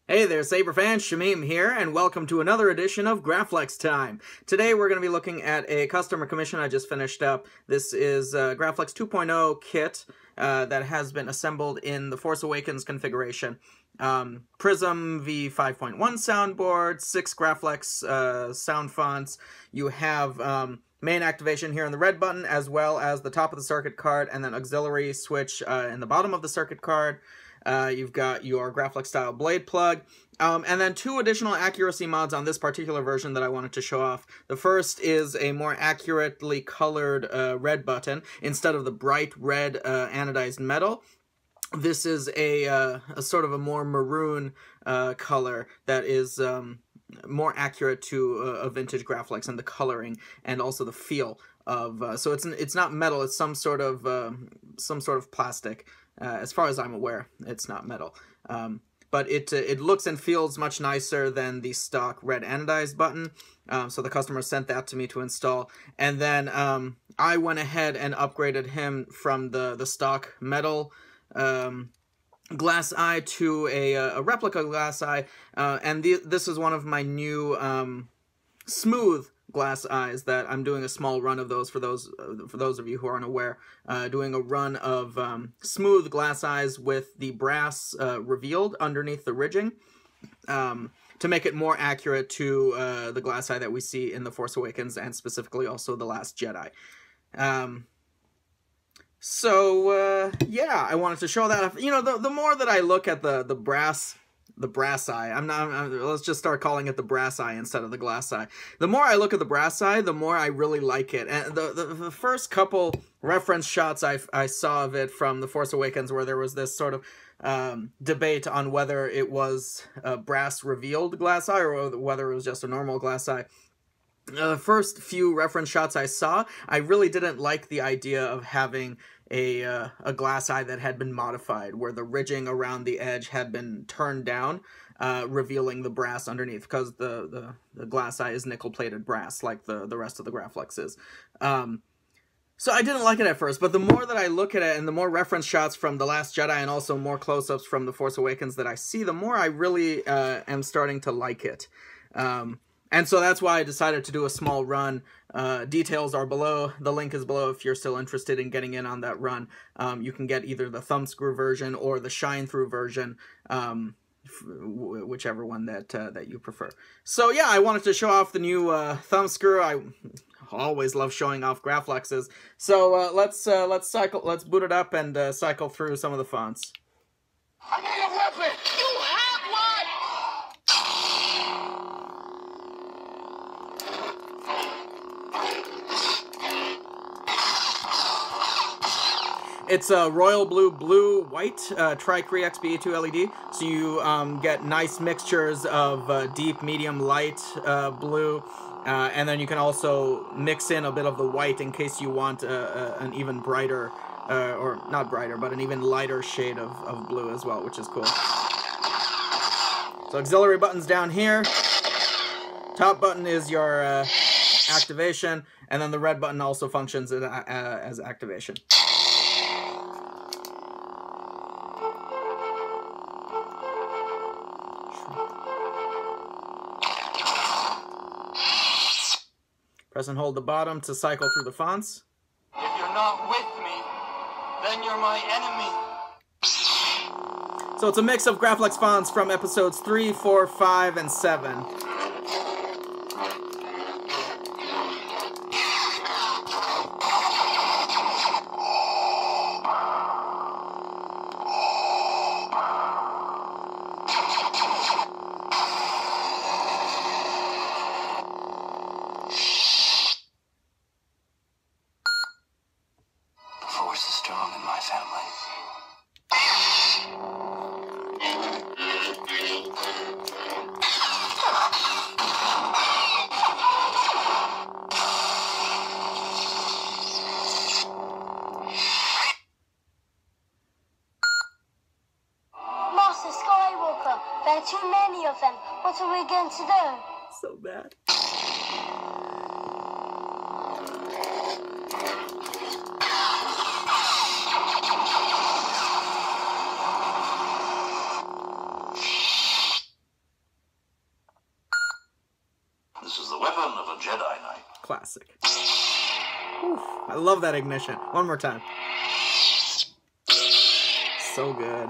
Hey there, Saber fans, Shamim here, and welcome to another edition of Graflex Time. Today we're going to be looking at a customer commission I just finished up. This is a Graflex 2.0 kit that has been assembled in the Force Awakens configuration. Prism V5.1 soundboard, 6 Graflex sound fonts. You have main activation here in the red button, as well as the top of the circuit card, and then auxiliary switch in the bottom of the circuit card. You've got your Graflex style blade plug, and then 2 additional accuracy mods on this particular version that I wanted to show off. The first is a more accurately colored red button instead of the bright red anodized metal. This is a sort of a more maroon color that is more accurate to a vintage Graflex and the coloring and also the feel of. So it's not metal; it's some sort of plastic. As far as I'm aware, it's not metal. But it looks and feels much nicer than the stock red anodized button. So the customer sent that to me to install. And then I went ahead and upgraded him from the stock metal glass eye to a replica glass eye. And this is one of my new smooth glass eyes that I'm doing a small run of those for those of you who aren't aware, doing a run of smooth glass eyes with the brass revealed underneath the ridging to make it more accurate to the glass eye that we see in The Force Awakens and specifically also The Last Jedi. Yeah, I wanted to show that. You know, the more that I look at the brass eye, let's just start calling it the brass eye instead of the glass eye. The more I look at the brass eye, the more I really like it. And the first couple reference shots I saw of it from The Force Awakens, where there was this sort of debate on whether it was a brass revealed glass eye or whether it was just a normal glass eye. The first few reference shots I saw, I really didn't like the idea of having a glass eye that had been modified, where the ridging around the edge had been turned down, revealing the brass underneath, because the glass eye is nickel-plated brass, like the rest of the Graflex is. So I didn't like it at first, but the more that I look at it, and the more reference shots from The Last Jedi, and also more close-ups from The Force Awakens that I see, the more I really am starting to like it. And so that's why I decided to do a small run. Details are below. The link is below if you're still interested in getting in on that run. You can get either the thumbscrew version or the shine-through version, whichever one that you prefer. So yeah, I wanted to show off the new thumbscrew. I always love showing off Graflexes. So let's boot it up and cycle through some of the fonts. I need a weapon! You have one! It's a royal blue, white tri-Cree XBA2 LED, so you get nice mixtures of deep, medium, light blue, and then you can also mix in a bit of the white in case you want an even brighter, or not brighter, but an even lighter shade of blue as well, which is cool. So auxiliary buttons down here. Top button is your activation, and then the red button also functions as activation. Press and hold the bottom to cycle through the fonts. If you're not with me, then you're my enemy. So it's a mix of Graflex fonts from episodes 3, 4, 5, and 7. The Force is strong in my family. Master Skywalker, there are too many of them. What are we going to do? So bad. Classic. Oof, I love that ignition. One more time. So good.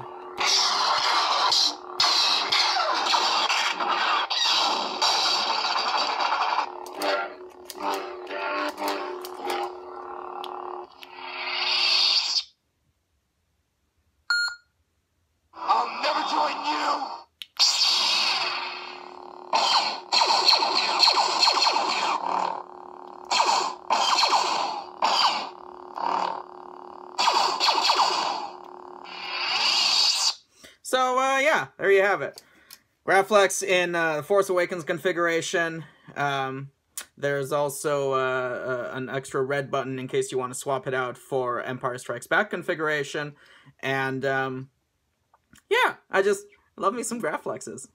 I'll never join you! So, yeah, there you have it. Graflex in the Force Awakens configuration. There's also an extra red button in case you want to swap it out for Empire Strikes Back configuration. And, yeah, I just love me some Graflexes.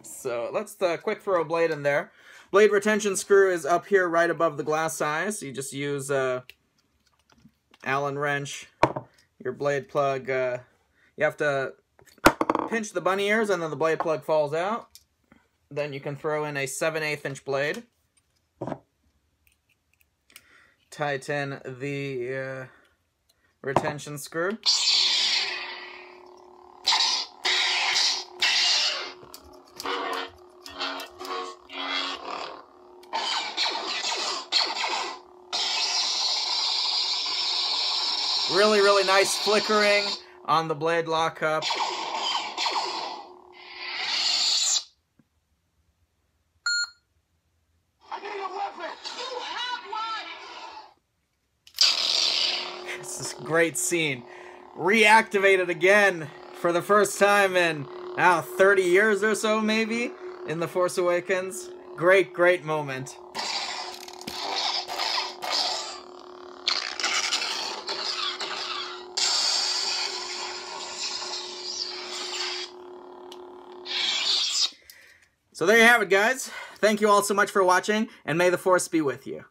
So, let's quick throw a blade in there. Blade retention screw is up here right above the glass eye. So you just use Allen wrench, your blade plug. You have to pinch the bunny ears and then the blade plug falls out. Then you can throw in a 7/8 inch blade. Tighten the retention screw. Really, really nice flickering on the blade lockup. I need a weapon! You have one! This is a great scene. Reactivated again for the first time in, 30 years or so, maybe, in The Force Awakens. Great, great moment. So there you have it, guys. Thank you all so much for watching, and may the Force be with you.